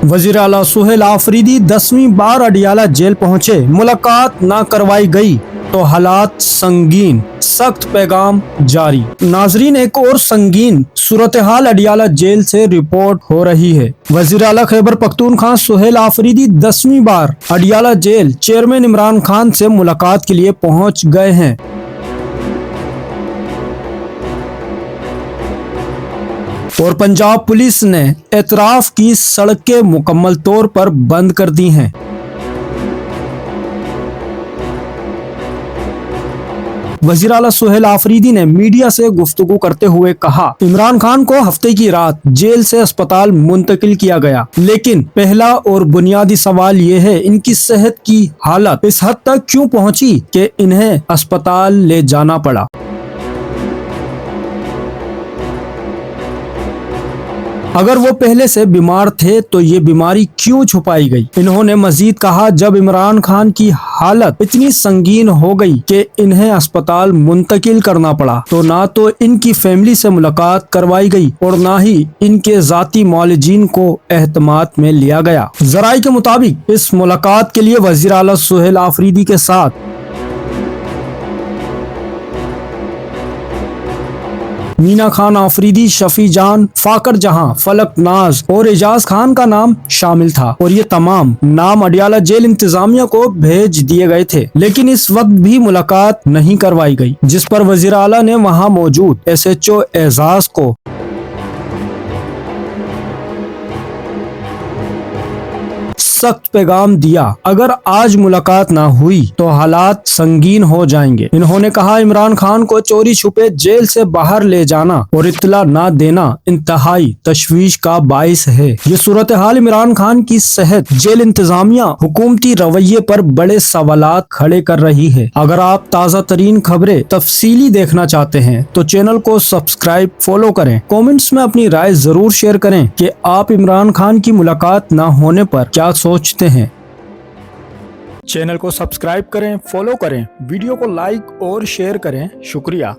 वजीर आला सुहेल आफरीदी 10वीं बार अडियाला जेल पहुंचे, मुलाकात ना करवाई गई तो हालात संगीन, सख्त पैगाम जारी। नाजरीन, एक और संगीन सूरत हाल अडियाला जेल से रिपोर्ट हो रही है। वजीर आला खैबर पख्तूनख्वा सुहेल आफरीदी 10वीं बार अडियाला जेल चेयरमैन इमरान खान से मुलाकात के लिए पहुंच गए हैं। और पंजाब पुलिस ने एतराफ की सड़कें मुकम्मल तौर पर बंद कर दी हैं। वजीर आला सुहेल आफरीदी ने मीडिया से गुफ्तगू करते हुए कहा, इमरान खान को हफ्ते की रात जेल से अस्पताल मुंतकिल किया गया, लेकिन पहला और बुनियादी सवाल ये है, इनकी सेहत की हालत इस हद तक क्यों पहुंची कि इन्हें अस्पताल ले जाना पड़ा। अगर वो पहले से बीमार थे तो ये बीमारी क्यों छुपाई गई। इन्होंने मजीद कहा, जब इमरान खान की हालत इतनी संगीन हो गई कि इन्हें अस्पताल मुंतकिल करना पड़ा, तो ना तो इनकी फैमिली से मुलाकात करवाई गई और ना ही इनके जाती मौलजीन को एहतमात में लिया गया। जराई के मुताबिक इस मुलाकात के लिए वजीर आला सुहेल आफरीदी के साथ मीना खान आफरीदी, शफी जान, फाकर जहां, फलक नाज और एजाज खान का नाम शामिल था और ये तमाम नाम अडियाला जेल इंतजामिया को भेज दिए गए थे, लेकिन इस वक्त भी मुलाकात नहीं करवाई गई, जिस पर वजीर आला ने वहां मौजूद SHO एजाज को सख्त पैगाम दिया, अगर आज मुलाकात ना हुई तो हालात संगीन हो जाएंगे। इन्होंने कहा, इमरान खान को चोरी छुपे जेल से बाहर ले जाना और इत्तला ना देना इंतहाई तशवीश का बाइस है। ये सूरत हाल इमरान खान की सेहत, जेल इंतजामिया, हुकूमती रवैये पर बड़े सवालात खड़े कर रही है। अगर आप ताज़ा तरीन खबरें तफसीली देखना चाहते हैं तो चैनल को सब्सक्राइब, फॉलो करें। कमेंट्स में अपनी राय जरूर शेयर करें कि आप इमरान खान की मुलाकात ना होने पर क्या सोचते हैं। चैनल को सब्सक्राइब करें, फॉलो करें, वीडियो को लाइक और शेयर करें। शुक्रिया।